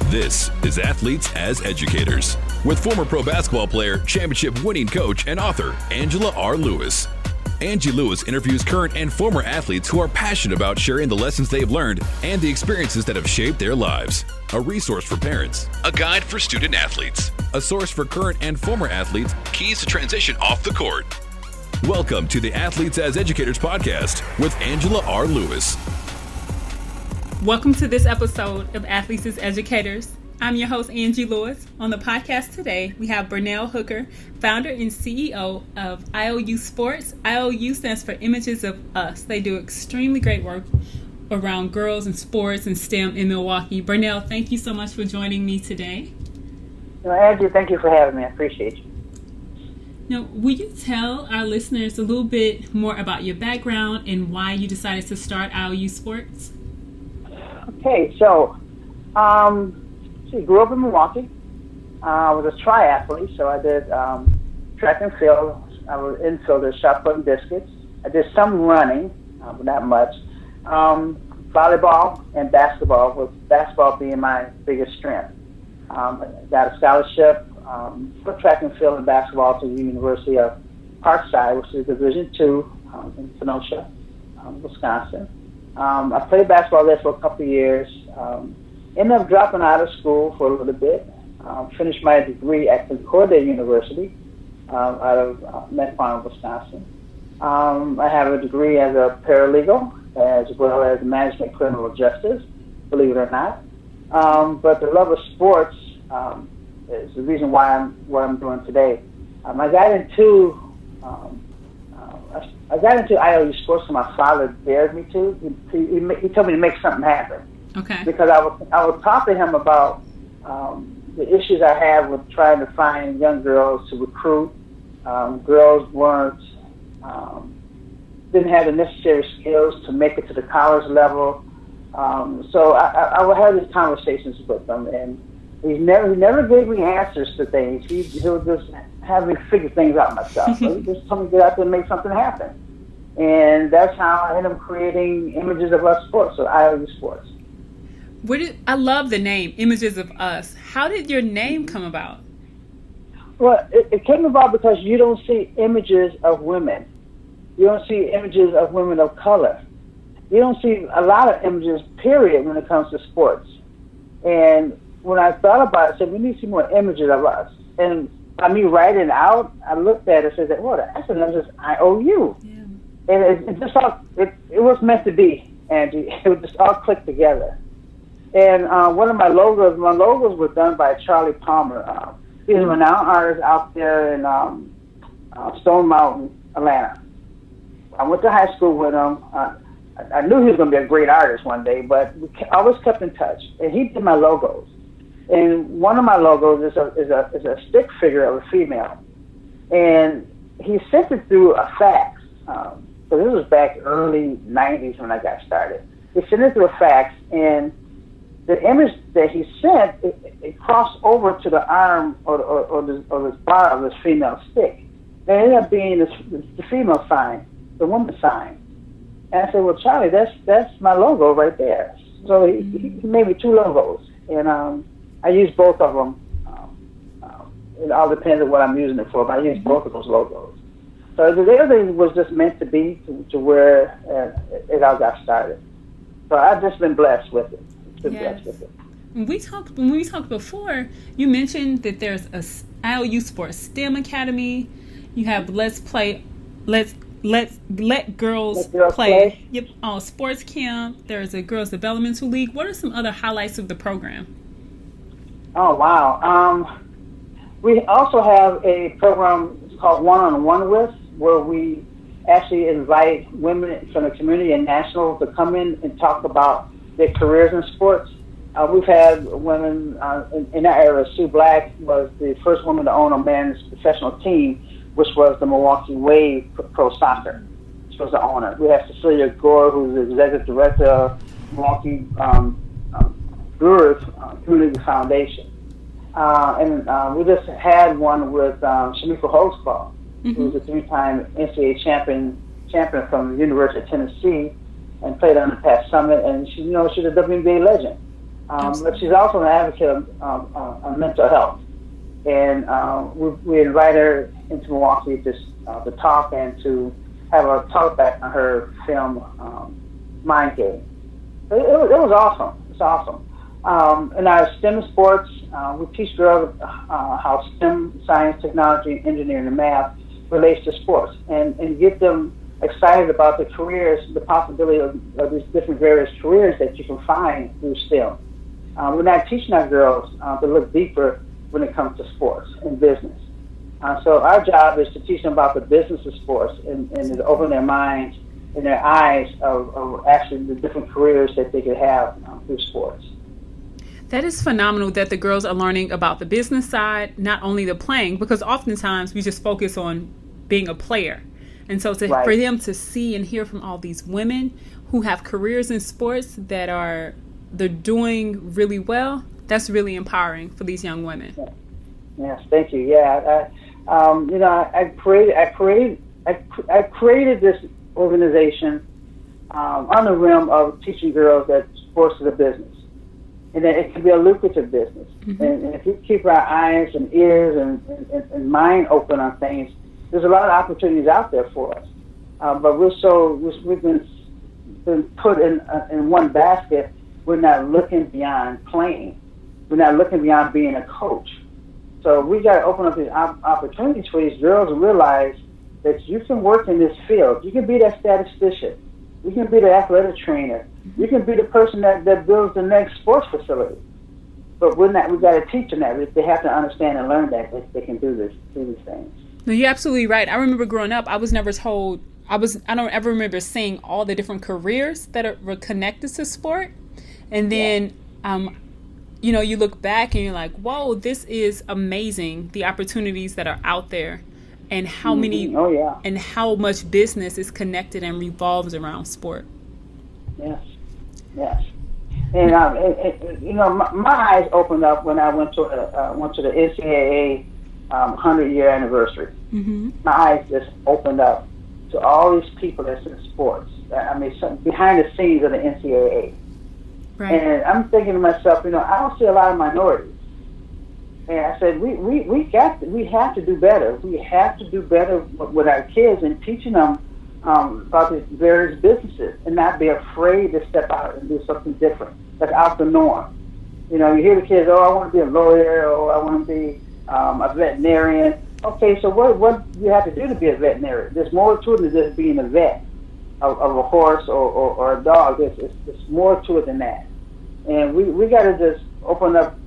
This is Athletes as Educators with former pro basketball player, championship winning coach, and author Angela R. Lewis. Angie Lewis interviews current and former athletes who are passionate about sharing the lessons they've learned and the experiences that have shaped their lives. A resource for parents, a guide for student athletes, a source for current and former athletes, keys to transition off the court. Welcome to the Athletes as Educators podcast with Angela R. Lewis. Welcome to this episode of Athletes as Educators. I'm your host, Angie Lewis. On the podcast today, we have Bernell Hooker, founder and CEO of IOU Sports. IOU stands for Images of Us. They do extremely great work around girls and sports and STEM in Milwaukee. Bernell, thank you so much for joining me today. Well, Angie, thank you for having me. I appreciate you. Now, will you tell our listeners a little bit more about your background and why you decided to start IOU Sports? Okay, so grew up in Milwaukee. I was a triathlete, so I did track and field. I was infielder, shot put and discus. I did some running, but not much. Volleyball and basketball, with basketball being my biggest strength. I got a scholarship for track and field and basketball to the University of Parkside, which is Division II in Kenosha, Wisconsin. I played basketball there for a couple of years. Ended up dropping out of school for a little bit. Finished my degree at Concordia University out of Mequon, Wisconsin. I have a degree as a paralegal as well as management criminal justice, believe it or not. But the love of sports is the reason why I'm what I'm doing today. I got into IOU Sports because my father dared me to. He told me to make something happen. Okay. Because I would talk to him about the issues I have with trying to find young girls to recruit. Girls didn't have the necessary skills to make it to the college level. So I would have these conversations with them, and he never gave me answers to things. He would just have me figure things out myself. So he just told me to get out there and make something happen. And that's how I ended up creating Images of Us Sports, so IOU Sports. I love the name, Images of Us. How did your name come about? Well, it came about because you don't see images of women. You don't see images of women of color. You don't see a lot of images, period, when it comes to sports. And when I thought about it, I said, we need to see more images of us. And by me writing it out, I looked at it and said, well, that's an image IOU. Yeah. And it just all, it was meant to be, Angie. It would just all click together. And one of my logos were done by Charlie Palmer. He's a renowned artist out there in Stone Mountain, Atlanta. I went to high school with him. I knew he was going to be a great artist one day, but we always kept in touch. And he did my logos. And one of my logos is a stick figure of a female. And he sent it through a fax. So this was back early 90s when I got started. He sent it through a fax, and the image that he sent, it crossed over to the arm or this bar of this female stick. And it ended up being the female sign, the woman sign. And I said, well, Charlie, that's my logo right there. So he made me two logos, and I use both of them. It all depends on what I'm using it for, but I use both of those logos. So the other thing was just meant to be to where it all got started. So I've just been blessed with it. Yes. When we talked before, you mentioned that there's a IOU Sports STEM Academy. You have Let Girls Play. Yep. Sports camp. There's a Girls Developmental League. What are some other highlights of the program? Oh wow. We also have a program called One-on-One With, where we actually invite women from the community and national to come in and talk about their careers in sports. We've had women in that era. Sue Black was the first woman to own a men's professional team, which was the Milwaukee Wave Pro Soccer. She was the owner. We have Cecilia Gore, who's the executive director of Milwaukee Brewers Community Foundation. And we just had one with Shamika Holtzclaw, who's a three-time NCAA champion from the University of Tennessee, and played on the Pat Summit. And she's a WNBA legend. But she's also an advocate of mental health. And we invite her into Milwaukee to talk and to have a talk back on her film, Mind Game. It was awesome. It's awesome. In our STEM sports, we teach girls how STEM, science, technology, engineering, and math relates to sports, and get them excited about the careers, the possibility of these different various careers that you can find through STEM. We're not teaching our girls to look deeper when it comes to sports and business. So our job is to teach them about the business of sports and to open their minds and their eyes of actually the different careers that they could have through sports. That is phenomenal that the girls are learning about the business side, not only the playing, because oftentimes we just focus on being a player. And so for them to see and hear from all these women who have careers in sports they're doing really well, that's really empowering for these young women. Yes, thank you. Yeah, I created this organization on the rim of teaching girls that sports is a business, and that it can be a lucrative business. Mm-hmm. And if we keep our eyes and ears and mind open on things, there's a lot of opportunities out there for us. But we've been put in one basket. We're not looking beyond playing. We're not looking beyond being a coach. So we got to open up these opportunities for these girls to realize that you can work in this field. You can be that statistician. You can be the athletic trainer. You can be the person that builds the next sports facility. But we got to teach them that. They have to understand and learn that they can do these things. No, you're absolutely right. I remember growing up, I was never told. I don't ever remember seeing all the different careers that were connected to sport. And then, you look back and you're like, whoa, this is amazing. The opportunities that are out there and how many, and how much business is connected and revolves around sport. Yes. And, my eyes opened up when I went to the NCAA 100-year anniversary. Mm-hmm. My eyes just opened up to all these people that's in sports. I mean, behind the scenes of the NCAA. Right. And I'm thinking to myself, I don't see a lot of minorities. And I said, we have to do better. We have to do better with our kids and teaching them about these various businesses and not be afraid to step out and do something different that's out the norm. You hear the kids, I want to be a lawyer, or I want to be a veterinarian. Okay, so what do you have to do to be a veterinarian? There's more to it than just being a vet of a horse or a dog. There's more to it than that. And we got to just open up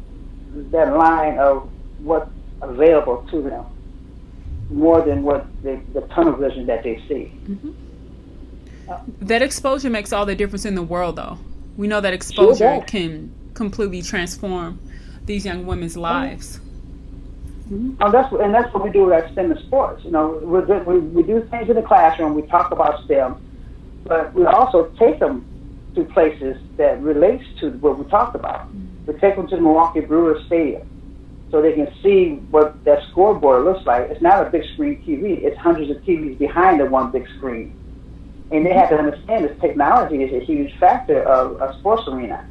that line of what's available to them more than what the tunnel vision that they see. Mm-hmm. That exposure makes all the difference in the world, though. We know that exposure can completely transform these young women's lives. Mm-hmm. That's what we do with our STEM and sports. We do things in the classroom. We talk about STEM, but we also take them to places that relates to what we talked about. We take them to the Milwaukee Brewers Stadium so they can see what that scoreboard looks like. It's not a big screen TV. It's hundreds of TVs behind the one big screen. And they have to understand this technology is a huge factor of a sports arena.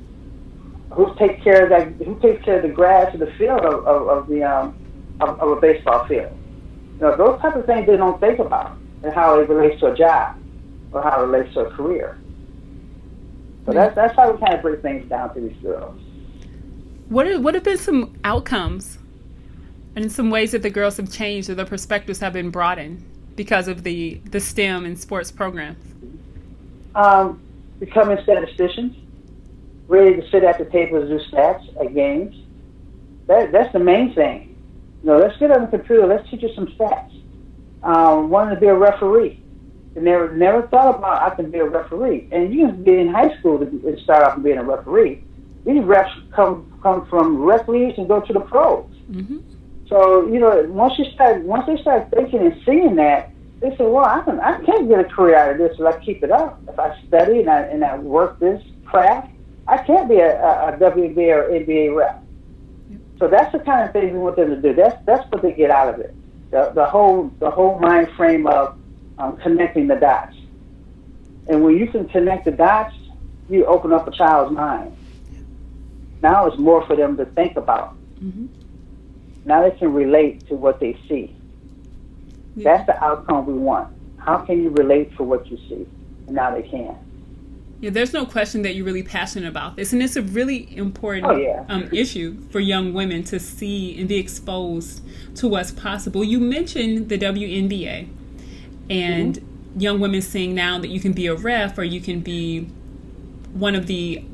Who takes care of that? Who takes care of the grass of the field of a baseball field? Those type of things they don't think about, and how it relates to a job or how it relates to a career. So that's how we kind of break things down to these girls. What have been some outcomes and some ways that the girls have changed or their perspectives have been broadened because of the STEM and sports programs? Becoming statisticians, ready to sit at the table and do stats at games. That's the main thing. Let's get on the computer. Let's teach you some stats. Wanting to be a referee. They never thought about I can be a referee. And you can be in high school to start off and being a referee. These refs come from rec leagues and go to the pros. Mm-hmm. So once they start thinking and seeing that, they say, well, I can get a career out of this if I keep it up. If I study and I work this craft, I can't be a WNBA or NBA rep. Yep. So that's the kind of thing we want them to do. That's what they get out of it. The whole mind frame of connecting the dots. And when you can connect the dots, you open up a child's mind. Now it's more for them to think about. Mm-hmm. Now they can relate to what they see. Yeah. That's the outcome we want. How can you relate to what you see? And now they can. Yeah, there's no question that you're really passionate about this, and it's a really important issue for young women to see and be exposed to what's possible. You mentioned the WNBA and young women seeing now that you can be a ref or you can be one of the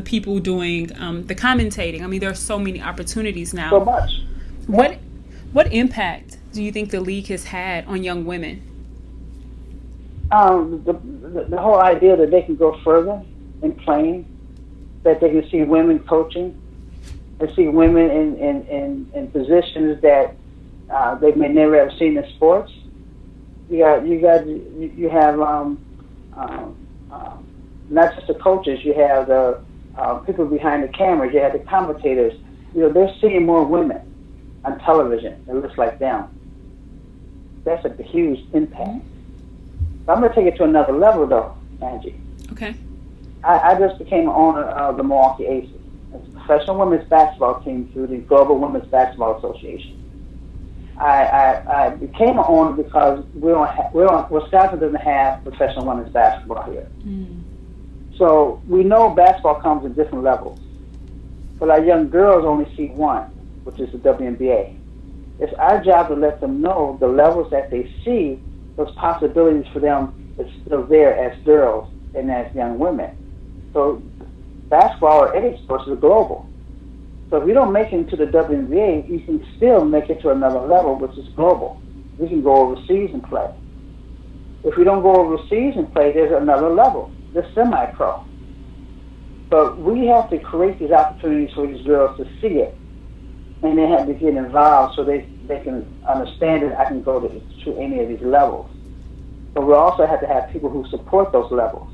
people doing the commentating. I mean, there are so many opportunities now. So much. What impact do you think the league has had on young women? The whole idea that they can go further in playing, that they can see women coaching, and see women in positions that they may never have seen in sports. You have not just the coaches. You have the people behind the cameras. You have the commentators. They're seeing more women on television that looks like them. That's a huge impact. But I'm going to take it to another level, though, Angie. Okay. I just became an owner of the Milwaukee Aces. It's a professional women's basketball team through the Global Women's Basketball Association. I became an owner because Wisconsin doesn't have professional women's basketball here. So we know basketball comes in different levels. But our young girls only see one, which is the WNBA. It's our job to let them know the levels that they see, those possibilities for them is still there as girls and as young women. So basketball or any sports is global. So if you don't make it into the WNBA, you can still make it to another level, which is global. We can go overseas and play. If we don't go overseas and play, there's another level, the semi-pro. But we have to create these opportunities for these girls to see it, and they have to get involved so they can understand that I can go to any of these levels. But we also have to have people who support those levels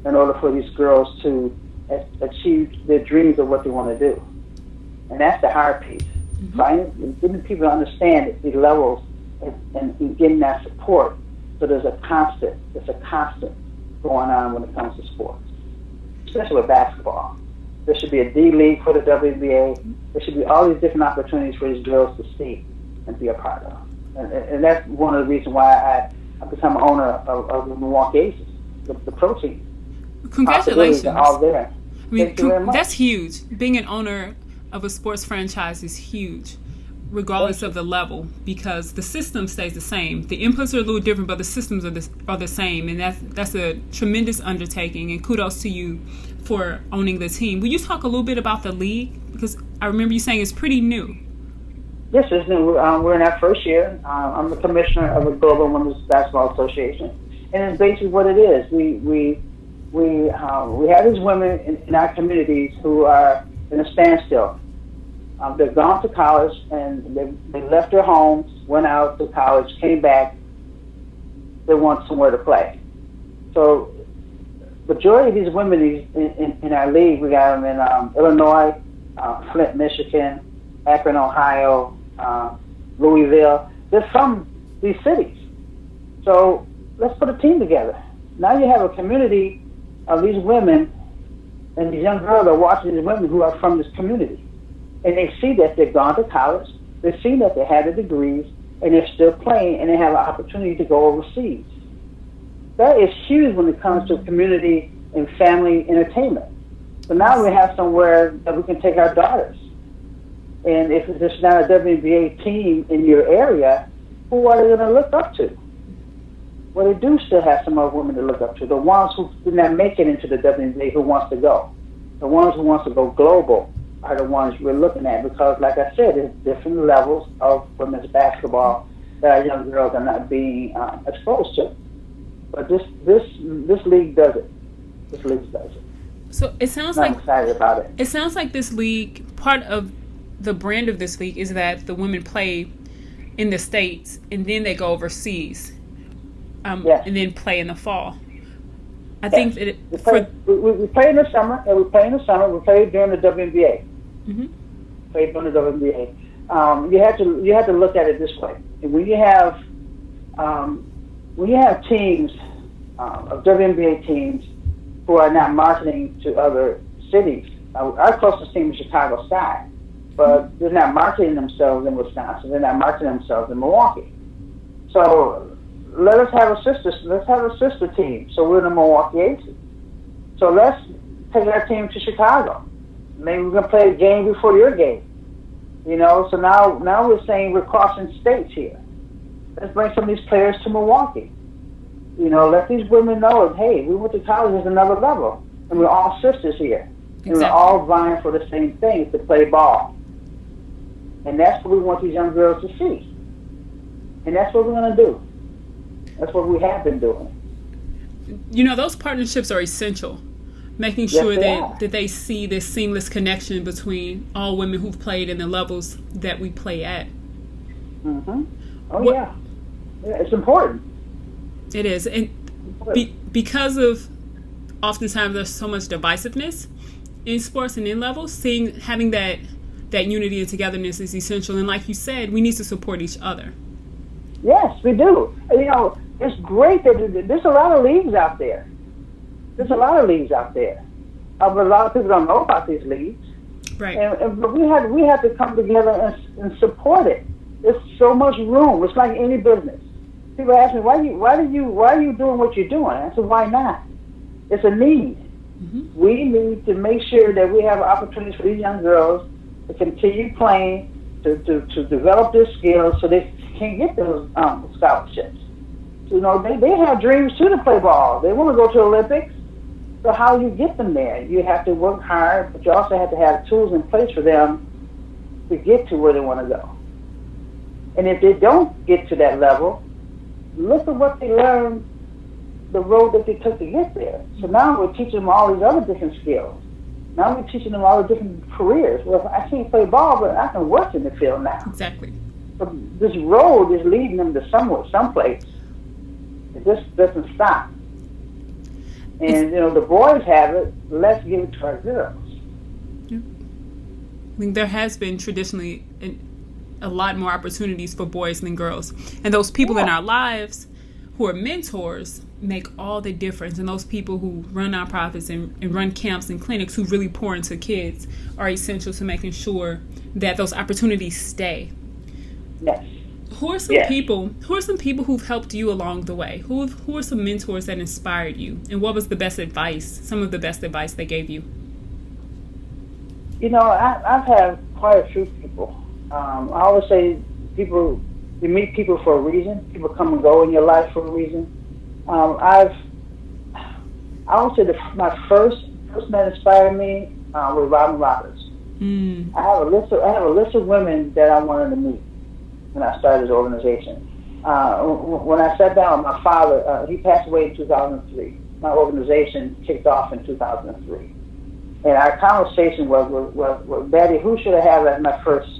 in order for these girls to achieve their dreams of what they want to do. And that's the hard piece. Getting people to understand these levels and getting that support. So there's a constant going on when it comes to sports, especially with basketball. There should be a D League for the WNBA. There should be all these different opportunities for these girls to see and be a part of. And that's one of the reasons why I become an owner of the Milwaukee Aces, the pro team. Congratulations. Are all there. I mean, that's huge. Being an owner of a sports franchise is huge, regardless of the level, because the system stays the same. The inputs are a little different, but the systems are the same, and that's a tremendous undertaking, and kudos to you for owning the team. Will you talk a little bit about the league? Because I remember you saying it's pretty new. Yes, it's new. We're in our first year. I'm the commissioner of the Global Women's Basketball Association, and it's basically what it is. We have these women in our communities who are in a standstill. They've gone to college and they left their homes, went out to college, came back. They want somewhere to play. So, majority of these women in our league, we got them in Illinois, Flint, Michigan, Akron, Ohio, Louisville. They're from these cities. So let's put a team together. Now you have a community of these women, and these young girls are watching these women who are from this community. And they see that they've gone to college, they see that they have the degrees, and they're still playing, and they have an opportunity to go overseas. That is huge when it comes to community and family entertainment. So now we have somewhere that we can take our daughters. And if there's not a WNBA team in your area, who are they going to look up to? Well, they do still have some other women to look up to. The ones who did not make it into the WNBA who wants to go. The ones who wants to go global are the ones we're looking at because, like I said, there's different levels of women's basketball that our young girls are not being exposed to. But this league does it. This league does it. So it sounds I'm excited about it. It sounds like this league, part of the brand of this league is that the women play in the States and then they go overseas, yes. and then play in the fall. I yes. think that we play in the summer, and we play in the summer. We play during the WNBA. Mm-hmm. Play during the WNBA. You have to look at it this way. And when you have teams of WNBA teams who are not marketing to other cities. Our closest team is Chicago Sky, but they're not marketing themselves in Wisconsin. They're not marketing themselves in Milwaukee. So let us have a sister team. So we're the Milwaukee Aces. So let's take our team to Chicago. Maybe we're gonna play a game before your game. You know, so now we're saying we're crossing states here. Let's bring some of these players to Milwaukee. You know, let these women know that, hey, we went to college at another level, and we're all sisters here. And we're all vying for the same thing, to play ball. And that's what we want these young girls to see. And that's what we're going to do. That's what we have been doing. You know, those partnerships are essential. Making sure that they see this seamless connection between all women who've played in the levels that we play at. Mm-hmm. Yeah, it's important. It is. And because of oftentimes there's so much divisiveness in sports and in levels, having that unity and togetherness is essential. And like you said, we need to support each other. Yes, we do. You know, it's great that there's a lot of leagues out there. But a lot of people don't know about these leagues. Right. But we have to come together and support it. There's so much room. It's like any business. People ask me, why are you doing what you're doing? I said, why not? It's a need. Mm-hmm. We need to make sure that we have opportunities for these young girls to continue playing, to develop their skills so they can get those scholarships. You know, they have dreams too to play ball. They want to go to the Olympics. So how you get them there? You have to work hard, but you also have to have tools in place for them to get to where they want to go. And if they don't get to that level, look at what they learned, the road that they took to get there. So now we're teaching them all these other different skills. Now we're teaching them all the different careers. Well, I can't play ball, but I can work in the field now. Exactly. So this road is leading them to someplace. It just doesn't stop. And, you know, the boys have it. Let's give it to our girls. Yeah. I think there has been traditionally a lot more opportunities for boys than girls. And those people in our lives who are mentors make all the difference. And those people who run nonprofits and run camps and clinics who really pour into kids are essential to making sure that those opportunities stay. Yes. Who are some people who've helped you along the way? Who are some mentors that inspired you? And what was the best advice, some of the best advice they gave you? You know, I've had quite a few people. I always say you meet people for a reason. People come and go in your life for a reason. I would say my first person that inspired me was Robin Roberts. I have a list of women that I wanted to meet when I started this organization. When I sat down with my father, he passed away in 2003. My organization kicked off in 2003. And our conversation was Daddy, who should I have as my first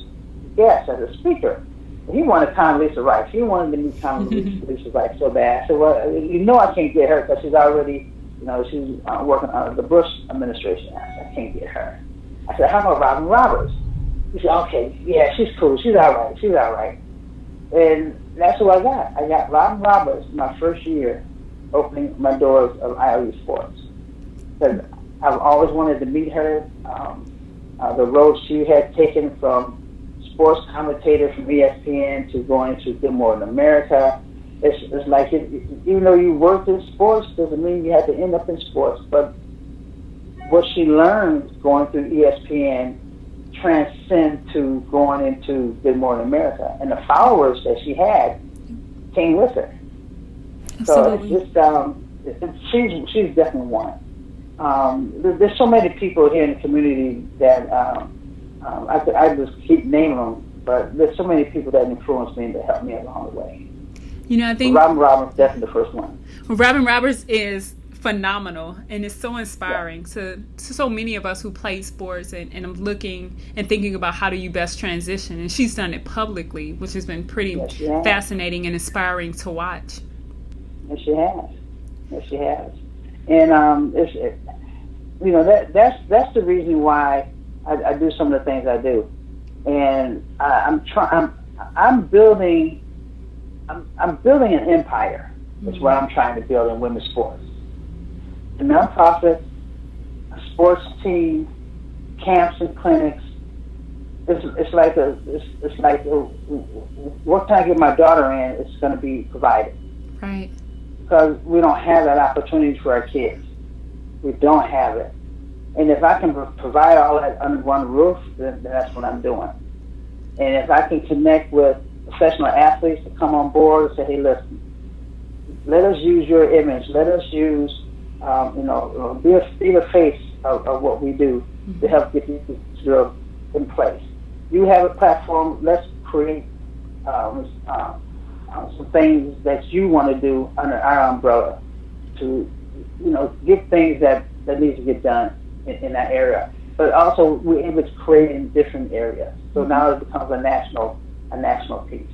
guest, as a speaker? He wanted Condoleezza Rice. He wanted to meet Condoleezza Rice so bad. I said, well, you know I can't get her because she's already, you know, she's working under the Bush administration. I said, I can't get her. I said, how about Robin Roberts? He said, okay, yeah, she's cool. She's all right. And that's who I got. I got Robin Roberts my first year opening my doors of IOU Sports. Because I've always wanted to meet her. The road she had taken from sports commentator from ESPN to going to Good Morning America. It's like, even though you worked in sports, doesn't mean you had to end up in sports. But what she learned going through ESPN transcend to going into Good Morning America, and the followers that she had came with her. Absolutely. So it's just she's definitely one. There's so many people here in the community that I just keep naming them, but there's so many people that influenced me and that helped me along the way. You know, I think Robin Roberts is definitely the first one. Robin Roberts is phenomenal, and it's so inspiring to so many of us who play sports, and I'm looking and thinking about how do you best transition, and she's done it publicly, which has been pretty fascinating and inspiring to watch. Yes, she has. And you know, that's the reason why I do some of the things I do, and I'm building an empire. Is what I'm trying to build in women's sports. A nonprofit, sports team, camps and clinics. It's like what can I get my daughter in? It's going to be provided. Right. Because we don't have that opportunity for our kids. We don't have it. And if I can provide all that under one roof, then that's what I'm doing. And if I can connect with professional athletes to come on board and say, hey, listen, let us use your image. Let us use, be the face of what we do to help get these girls in place. You have a platform. Let's create some things that you want to do under our umbrella to, get things that need to get done in that area. But also we're able to create in different areas. So now it becomes a national piece.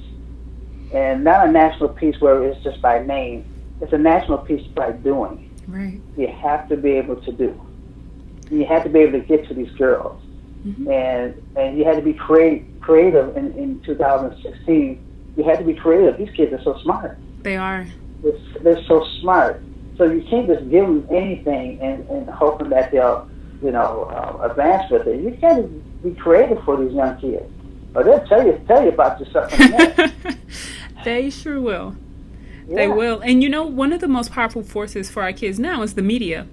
And not a national piece where it's just by name. It's a national piece by doing. Right. You have to be able to do. You have to be able to get to these girls. And you had to be creative in 2016. You had to be creative. These kids are so smart. They are. They're so smart. So you can't just give them anything and hoping that they'll, advance with it. You got to be creative for these young kids, or they'll tell you about yourself in a minute. They sure will. Yeah. They will. And one of the most powerful forces for our kids now is the media,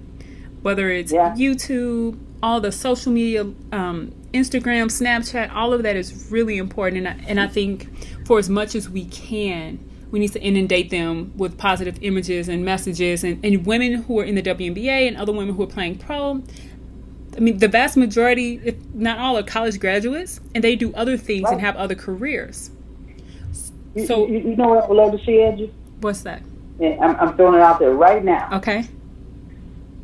whether it's YouTube, all the social media, Instagram, Snapchat, all of that is really important. And I think for as much as we can, we need to inundate them with positive images and messages. And women who are in the WNBA and other women who are playing pro, I mean, the vast majority, if not all, are college graduates, and they do other things and have other careers. So you know what I would love to see, Angie? What's that? And I'm throwing it out there right now. Okay.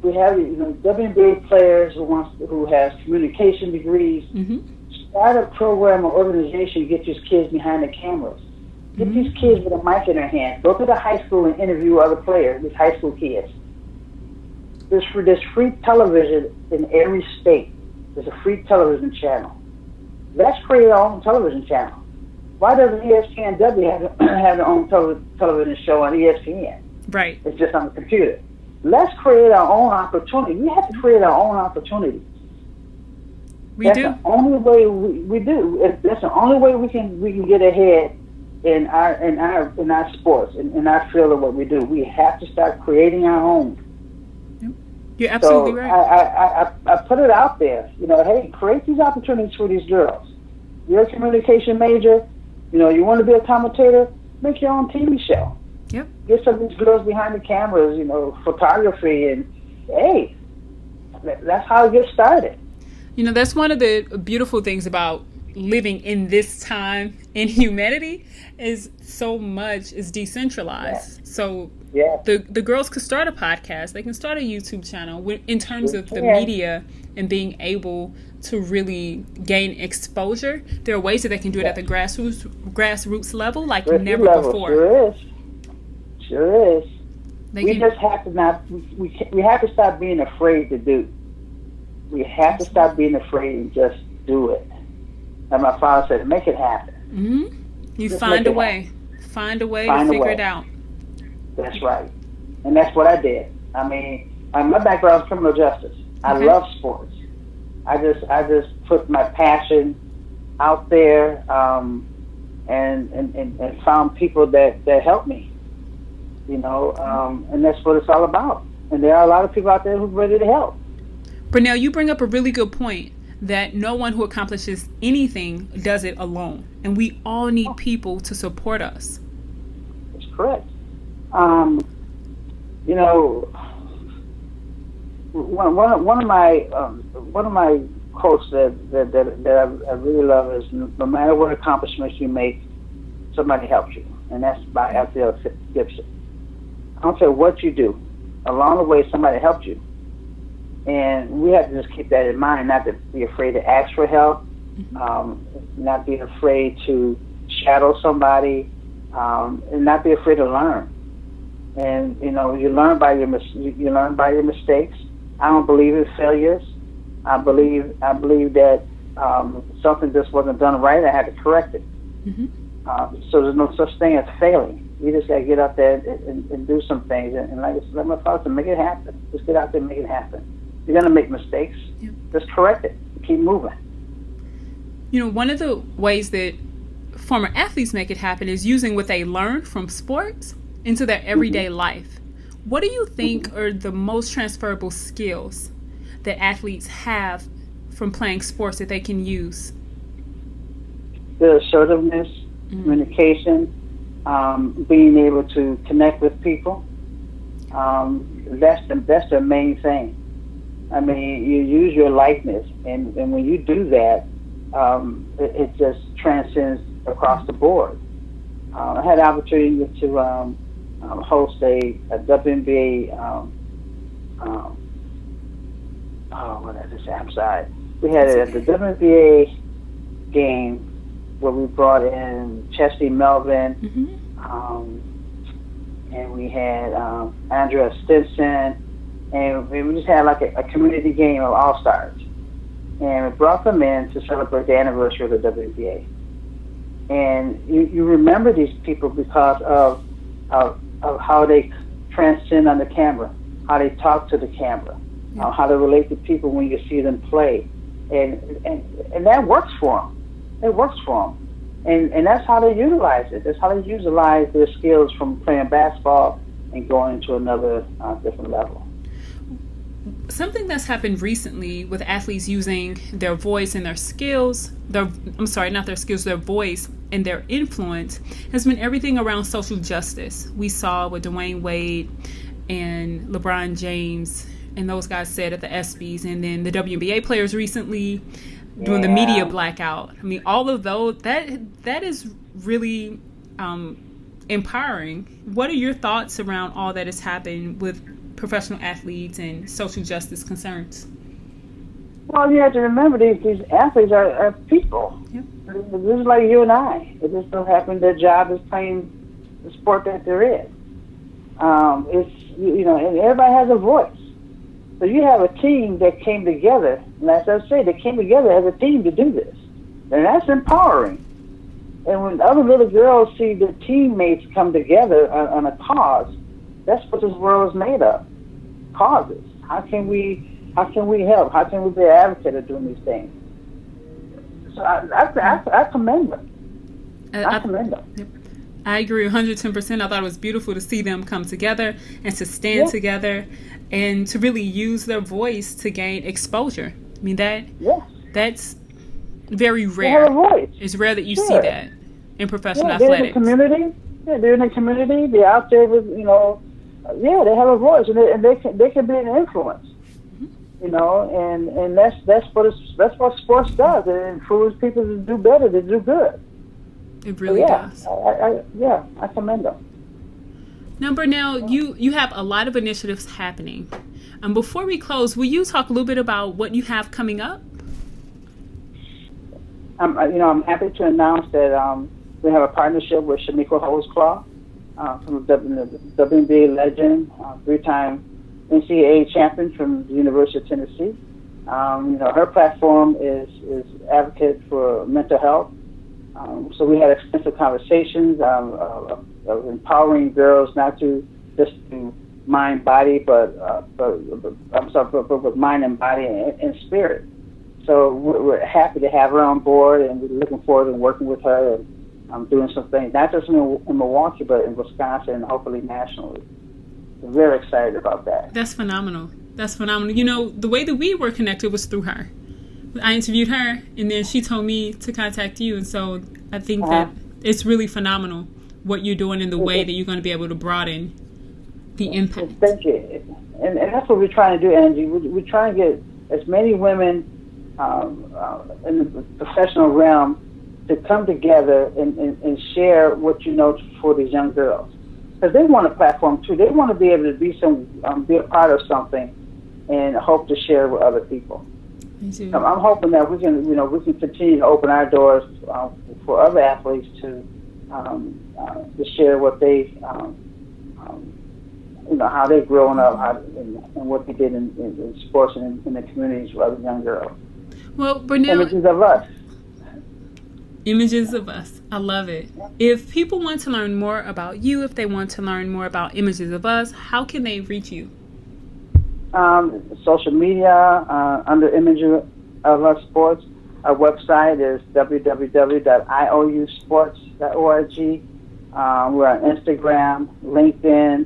We have WNBA players who have communication degrees. Start a program or organization to get these kids behind the cameras. Get these kids with a mic in their hand. Go to the high school and interview other players, these high school kids. There's free television in every state. There's a free television channel. Let's create our own television channel. Why doesn't ESPNW have their own television show on ESPN? Right. It's just on the computer. Let's create our own opportunity. We have to create our own opportunity. That's the only way we do. That's the only way we can get ahead in our sports, in our field of what we do. We have to start creating our own. You're absolutely right. I put it out there. Hey, create these opportunities for these girls. You're a communication major. You want to be a commentator. Make your own TV show. Yep. Get some of these girls behind the cameras. Photography, and hey, that's how it gets started. That's one of the beautiful things about living in this time in humanity is so much is decentralized. Yeah. So the girls could start a podcast. They can start a YouTube channel. In terms of the media and being able to really gain exposure, there are ways that they can do it at the grassroots level like never before. Sure is. We just have to we have to stop being afraid to do. We have to stop being afraid and just do it. And my father said, make it happen. You find a way. Find a way to figure it out. That's right. And that's what I did. I mean, my background is criminal justice. I love sports. I just put my passion out there and found people that helped me. And that's what it's all about. And there are a lot of people out there who are ready to help. Bernell, you bring up a really good point that no one who accomplishes anything does it alone. And we all need people to support us. That's correct. One of my quotes that I really love is, no matter what accomplishments you make, somebody helps you. And that's by L.L. Gibson. I don't care what you do. Along the way, somebody helped you. And we have to just keep that in mind, not to be afraid to ask for help, not be afraid to shadow somebody, and not be afraid to learn. And you learn by your mistakes. I don't believe in failures. I believe that something just wasn't done right. I had to correct it. So there's no such thing as failing. You just got to get out there and do some things. And like my father said, make it happen. Just get out there and make it happen. You're going to make mistakes. Yep. Just correct it. Keep moving. One of the ways that former athletes make it happen is using what they learn from sports into their everyday life. What do you think are the most transferable skills that athletes have from playing sports that they can use? The assertiveness, communication, being able to connect with people. That's the main thing. I mean, you use your likeness, and when you do that, it just transcends across the board. I had the opportunity to host a WNBA. What did I say? I'm sorry. We had the WNBA game where we brought in Chesty Melvin, and we had Andrea Stinson, and we just had like a community game of all-stars. And we brought them in to celebrate the anniversary of the WNBA. And you remember these people because of how they transcend on the camera, how they talk to the camera, how they relate to people when you see them play. And that works for them. It works for them. And that's how they utilize it. That's how they utilize their skills from playing basketball and going to another different level. Something that's happened recently with athletes using their voice and their skills, their voice and their influence has been everything around social justice. We saw what Dwayne Wade and LeBron James and those guys said at the ESPYs, and then the WNBA players recently doing the media blackout. I mean, all of those, that is really empowering. What are your thoughts around all that has happened with professional athletes and social justice concerns? Well, you have to remember these athletes are people. Yep. This is like you and I. It just so happens their job is playing the sport that they're in. And everybody has a voice. So you have a team that came together, and as I say, they came together as a team to do this. And that's empowering. And when other little girls see their teammates come together on a cause, that's what this world is made of. Causes. How can we help? How can we be an advocate of doing these things? So I commend them. I commend them. Yep. I agree 110%. I thought it was beautiful to see them come together and to stand together and to really use their voice to gain exposure. I mean, that's very rare. They have a voice. It's rare that you see that in professional They're athletics. in the community. Yeah, they're in the community. They're out there with, they have a voice, and they can be an influence. And that's what sports does. It improves people to do better, to do good. It really does. I commend them. Now, Bernell, you have a lot of initiatives happening. Before we close, will you talk a little bit about what you have coming up? I'm happy to announce that we have a partnership with Shamika Holtzclaw, from the WNBA legend, three-time NCAA champion from the University of Tennessee. Her platform is advocate for mental health. So we had extensive conversations of empowering girls not to just to mind, body, but with mind and body and spirit. So we're happy to have her on board, and we're looking forward to working with her and doing some things, not just in Milwaukee, but in Wisconsin and hopefully nationally. We're very excited about that. That's phenomenal. The way that we were connected was through her. I interviewed her, and then she told me to contact you, and so I think that it's really phenomenal what you're doing in the way that you're going to be able to broaden the impact. Thank you. And that's what we're trying to do, Angie. We're trying to get as many women in the professional realm to come together and share what you know for these young girls. Because they want a platform, too. They want to be able to be a part of something and hope to share with other people. I'm hoping that we can continue to open our doors for other athletes to share what they, how they've grown up and what they did in sports and in the communities with other young girls. Well, Bernell, Images of us. Images of Us. I love it. If people want to learn more about you, if they want to learn more about Images of Us, how can they reach you? Social media, under Image of Us Sports. Our website is www.iousports.org. We're on Instagram, LinkedIn,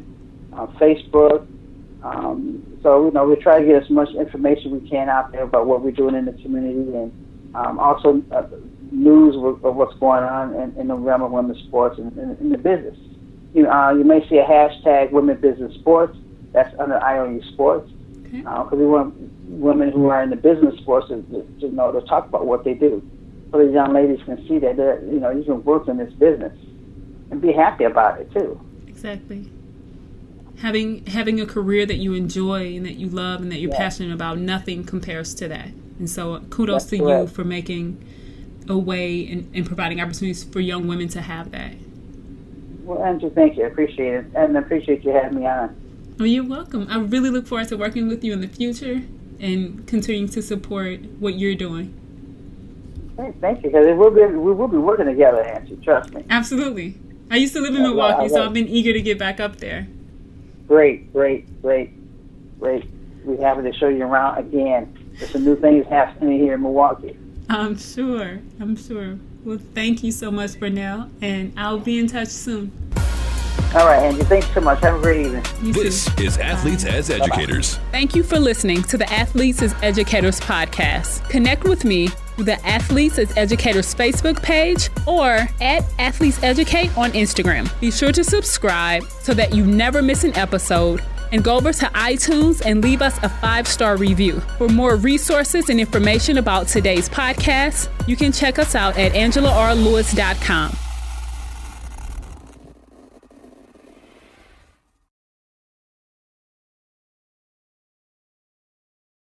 Facebook. So, we try to get as much information we can out there about what we're doing in the community, and also news of what's going on in the realm of women's sports and in the business. You may see a hashtag Women Business Sports. That's under IOU Sports. Because we want women who are in the business sports to talk about what they do, so the young ladies can see that you can work in this business and be happy about it too. Exactly. Having a career that you enjoy and that you love and that you're passionate about, nothing compares to that. And so kudos to you for making a way and providing opportunities for young women to have that. Well, Andrew, thank you. I appreciate it, and I appreciate you having me on. Well, you're welcome. I really look forward to working with you in the future and continuing to support what you're doing. Thank you, because we will be working together, Andrew. Trust me. Absolutely. I used to live in Milwaukee, so I've been eager to get back up there. Great. We're happy to show you around again. There's some new things happening here in Milwaukee. I'm sure. Well, thank you so much, Bernell, and I'll be in touch soon. All right, Angie. Thanks so much. Have a great evening. This is Athletes as Educators. Bye-bye. Thank you for listening to the Athletes as Educators podcast. Connect with me through the Athletes as Educators Facebook page or at Athletes Educate on Instagram. Be sure to subscribe so that you never miss an episode, and go over to iTunes and leave us a 5-star review. For more resources and information about today's podcast, you can check us out at AngelaRLewis.com.